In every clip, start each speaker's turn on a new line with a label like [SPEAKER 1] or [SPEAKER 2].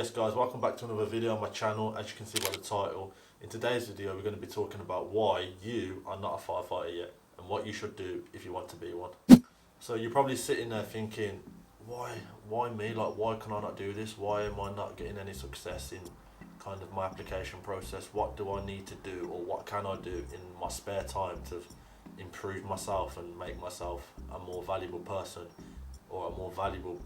[SPEAKER 1] Yes guys, welcome back to another video on my channel. As you can see by the title, in today's video we're going to be talking about why you are not a firefighter yet and what you should do if you want to be one. So you're probably sitting there thinking, why me? Like, why can I not do this? Why am I not getting any success in kind of my application process? What do I need to do, or what can I do in my spare time to improve myself and make myself a more valuable person, or a more valuable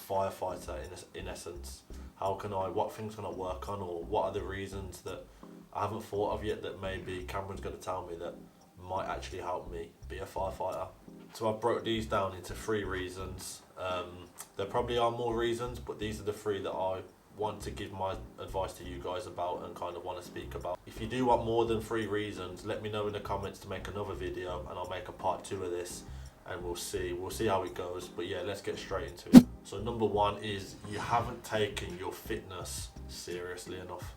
[SPEAKER 1] firefighter in essence? How can I, what things can I work on, or what are the reasons that I haven't thought of yet that maybe Cameron's going to tell me that might actually help me be a firefighter? So I broke these down into 3 reasons. There probably are more reasons, but these are the 3 that I want to give my advice to you guys about and kind of want to speak about. If you do want more than 3 reasons, let me know in the comments to make another video, and I'll make a part 2 of this, and we'll see how it goes. But yeah, let's get straight into it. So number 1 is you haven't taken your fitness seriously enough.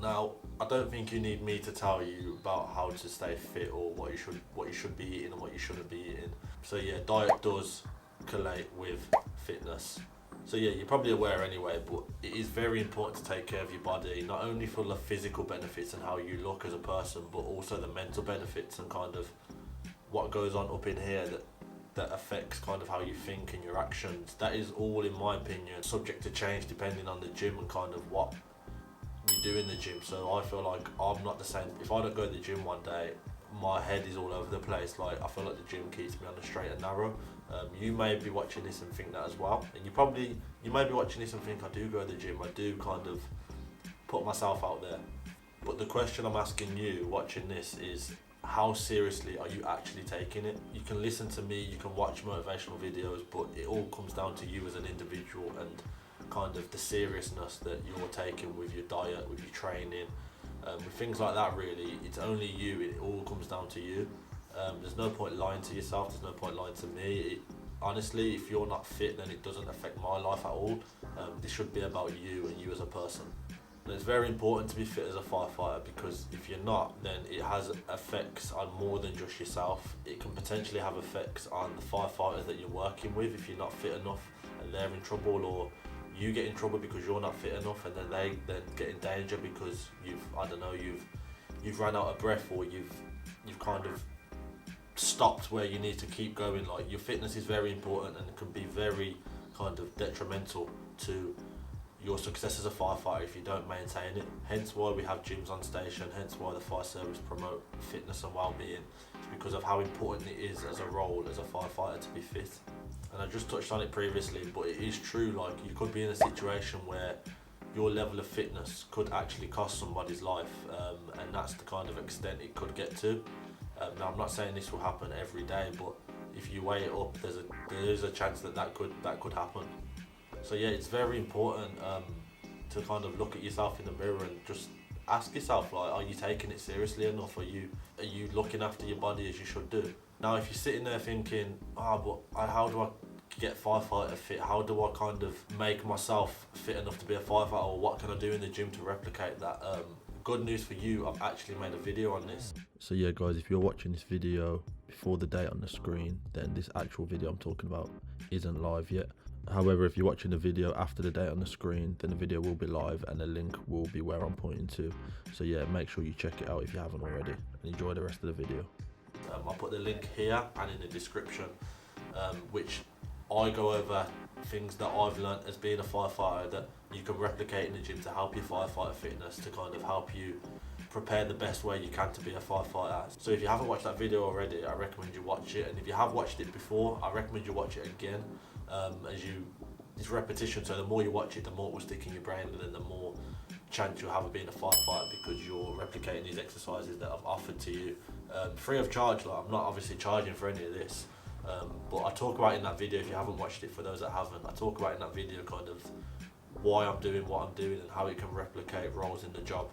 [SPEAKER 1] Now, I don't think you need me to tell you about how to stay fit, or what you should be eating and what you shouldn't be eating. So yeah, diet does collate with fitness. So yeah, you're probably aware anyway, but it is very important to take care of your body, not only for the physical benefits and how you look as a person, but also the mental benefits and kind of what goes on up in here that affects kind of how you think and your actions. That is all, in my opinion, subject to change depending on the gym and kind of what you do in the gym. So I feel like I'm not the same. If I don't go to the gym one day, my head is all over the place. Like, I feel like the gym keeps me on the straight and narrow. You may be watching this and think that as well, and you may be watching this and think, I do go to the gym, I do kind of put myself out there. But the question I'm asking you watching this is, how seriously are you actually taking it? You can listen to me, you can watch motivational videos, but it all comes down to you as an individual and kind of the seriousness that you're taking with your diet, with your training, with things like that. Really, it's only you. It all comes down to you. There's no point lying to yourself, there's no point lying to me. Honestly, if you're not fit, then it doesn't affect my life at all. This should be about you and you as a person. And it's very important to be fit as a firefighter, because if you're not, then it has effects on more than just yourself. It can potentially have effects on the firefighters that you're working with if you're not fit enough and they're in trouble, or you get in trouble because you're not fit enough, and then they then get in danger because you've run out of breath, or you've kind of stopped where you need to keep going. Like, your fitness is very important and can be very kind of detrimental to your success as a firefighter if you don't maintain it. Hence why we have gyms on station, hence why the fire service promote fitness and well-being. It's because of how important it is as a role as a firefighter to be fit. And I just touched on it previously, but it is true. Like, you could be in a situation where your level of fitness could actually cost somebody's life, and that's the kind of extent it could get to. Now, I'm not saying this will happen every day, but if you weigh it up, there is a chance that could happen. So yeah, it's very important to kind of look at yourself in the mirror and just ask yourself, like, are you taking it seriously enough? Are you looking after your body as you should do? Now, if you're sitting there thinking, but how do I get firefighter fit? How do I kind of make myself fit enough to be a firefighter, or what can I do in the gym to replicate that? Good news for you, I've actually made a video on this. So yeah guys, if you're watching this video before the date on the screen, then this actual video I'm talking about isn't live yet. However, if you're watching the video after the date on the screen, then the video will be live and the link will be where I'm pointing to. So yeah, make sure you check it out if you haven't already, and enjoy the rest of the video. I'll put the link here and in the description, which I go over things that I've learnt as being a firefighter that you can replicate in the gym to help your firefighter fitness, to kind of help you prepare the best way you can to be a firefighter. So if you haven't watched that video already, I recommend you watch it, and if you have watched it before, I recommend you watch it again. It's repetition, so the more you watch it, the more it will stick in your brain, and then the more chance you'll have of being a firefighter, because you're replicating these exercises that I've offered to you free of charge. Like, I'm not obviously charging for any of this, but I talk about in that video, if you haven't watched it, for those that haven't, I talk about in that video kind of why I'm doing what I'm doing and how it can replicate roles in the job.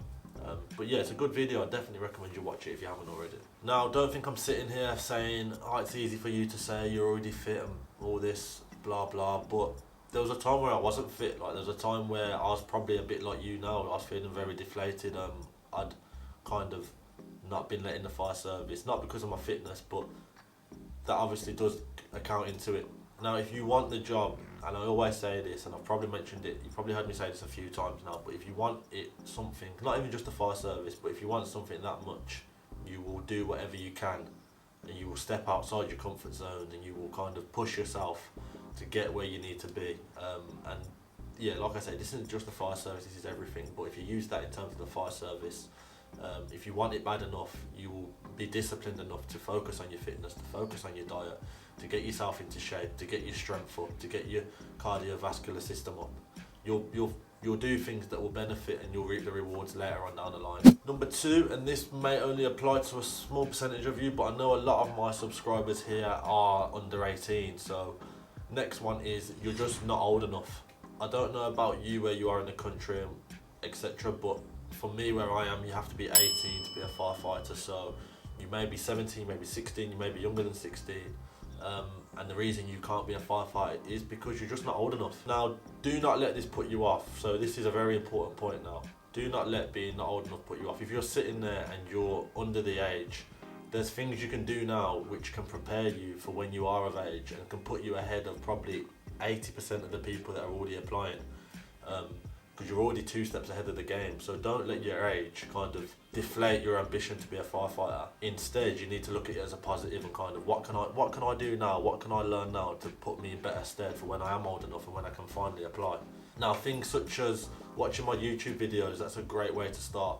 [SPEAKER 1] But yeah, it's a good video. I definitely recommend you watch it if you haven't already. Now, don't think I'm sitting here saying, it's easy for you to say you're already fit and all this blah blah, but there was a time where I wasn't fit. Like, there was a time where I was probably a bit like you now. I was feeling very deflated. I'd kind of not been let in the fire service, not because of my fitness, but that obviously does account into it. Now, if you want the job and I always say this, and I've probably mentioned it, you've probably heard me say this a few times now, but if you want it something, not even just a fire service, but if you want something that much, you will do whatever you can, and you will step outside your comfort zone, and you will kind of push yourself to get where you need to be. And yeah, like I say, this isn't just the fire service, this is everything, but if you use that in terms of the fire service, if you want it bad enough, you will be disciplined enough to focus on your fitness, to focus on your diet, to get yourself into shape, to get your strength up, to get your cardiovascular system up. You'll do things that will benefit, and you'll reap the rewards later on down the line. Number 2, and this may only apply to a small percentage of you, but I know a lot of my subscribers here are under 18, so next one is you're just not old enough. I don't know about you where you are in the country, etc., but for me where I am, you have to be 18 to be a firefighter, so you may be 17, maybe 16, you may be younger than 16, and the reason you can't be a firefighter is because you're just not old enough. Now, do not let this put you off. So this is a very important point now. Do not let being not old enough put you off. If you're sitting there and you're under the age, there's things you can do now which can prepare you for when you are of age, and can put you ahead of probably 80% of the people that are already applying, because you're already 2 steps ahead of the game. So don't let your age kind of deflate your ambition to be a firefighter. Instead, you need to look at it as a positive, and kind of what can I do now, what can I learn now to put me in better stead for when I am old enough and when I can finally apply. Now, things such as watching my YouTube videos, that's a great way to start.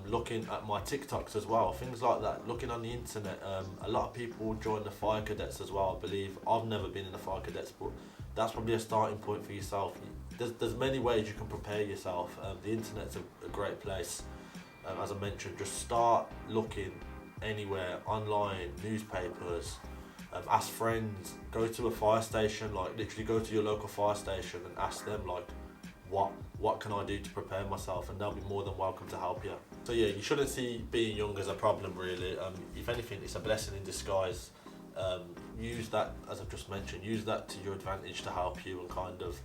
[SPEAKER 1] Looking at my TikToks as well, things like that, looking on the internet. A lot of people join the fire cadets as well, I believe. I've never been in the fire cadets, but that's probably a starting point for yourself. There's many ways you can prepare yourself. The internet's a great place. As I mentioned, just start looking anywhere, online, newspapers, ask friends, go to a fire station, like literally go to your local fire station and ask them like, what can I do to prepare myself, and they'll be more than welcome to help you. So yeah, you shouldn't see being young as a problem really. If anything, it's a blessing in disguise. Use that, as I've just mentioned, use that to your advantage to help you and kind of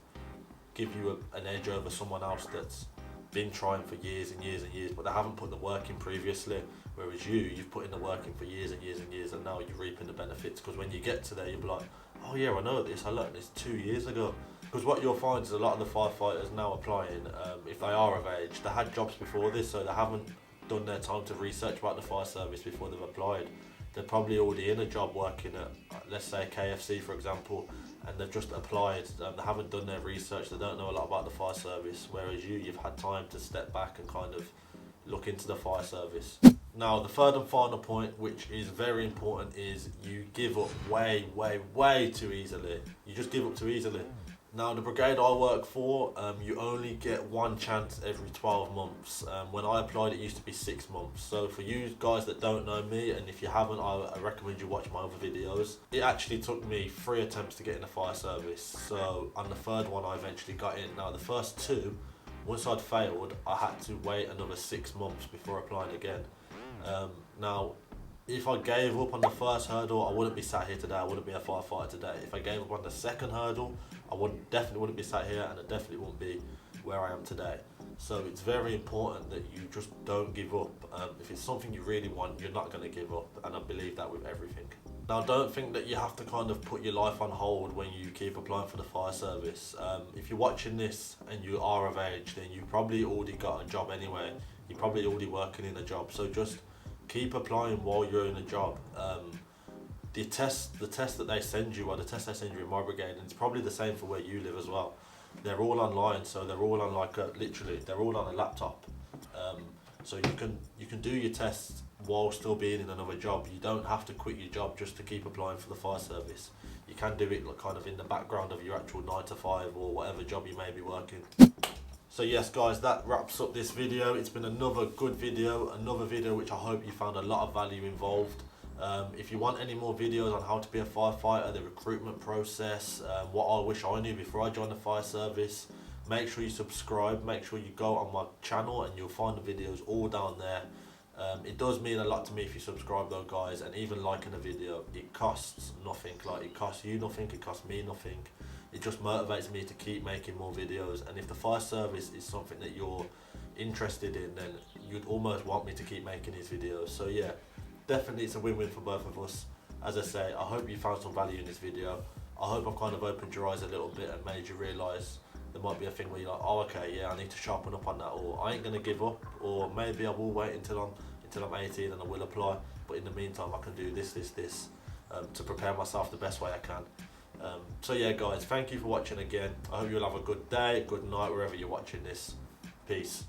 [SPEAKER 1] give you an edge over someone else that's been trying for years and years and years, but they haven't put the work in previously, whereas you've put in the work in for years and years and years, and now you're reaping the benefits, because when you get to there, you'll be like, oh yeah, I know this, I learned this 2 years ago. Because what you'll find is a lot of the firefighters now applying, if they are of age, they had jobs before this, so they haven't done their time to research about the fire service before they've applied. They're probably already in a job working at, let's say, KFC for example, and they've just applied. They haven't done their research, they don't know a lot about the fire service, whereas you've had time to step back and kind of look into the fire service. Now, the third and final point, which is very important, is you give up way too easily. You just give up too easily. Now, the brigade I work for, you only get one chance every 12 months. When I applied, it used to be 6 months. So for you guys that don't know me, and if you haven't, I recommend you watch my other videos. It actually took me 3 attempts to get in the fire service. So on the third one, I eventually got in. Now, the first 2, once I'd failed, I had to wait another 6 months before applying again. Now, if I gave up on the first hurdle, I wouldn't be sat here today. I wouldn't be a firefighter today. If I gave up on the second hurdle, I definitely wouldn't be sat here, and I definitely wouldn't be where I am today. So it's very important that you just don't give up. If it's something you really want, you're not going to give up, and I believe that with everything. Now, don't think that you have to kind of put your life on hold when you keep applying for the fire service. If you're watching this and you are of age, then you probably already got a job anyway. You're probably already working in a job, so just keep applying while you're in a job. The test that they send you, or the test they send you in my brigade, and it's probably the same for where you live as well. They're all online, so they're all on literally, they're all on a laptop. So you can do your tests while still being in another job. You don't have to quit your job just to keep applying for the fire service. You can do it like kind of in the background of your actual 9 to 5 or whatever job you may be working. So yes guys, that wraps up this video. It's been another good video, which I hope you found a lot of value involved. If you want any more videos on how to be a firefighter, the recruitment process, what I wish I knew before I joined the fire service, make sure you subscribe, make sure you go on my channel, and you'll find the videos all down there. It does mean a lot to me if you subscribe though guys, and even liking a video, it costs nothing. Like, it costs you nothing, it costs me nothing. It just motivates me to keep making more videos, and if the fire service is something that you're interested in, then you'd almost want me to keep making these videos. So yeah, definitely it's a win-win for both of us. As I say, I hope you found some value in this video. I hope I've kind of opened your eyes a little bit and made you realise there might be a thing where you're like, oh okay, yeah, I need to sharpen up on that, or I ain't gonna give up, or maybe I will wait until I'm 18 and I will apply, but in the meantime I can do this, to prepare myself the best way I can. So yeah guys, thank you for watching again. I hope you'll have a good day, good night, wherever you're watching this. Peace.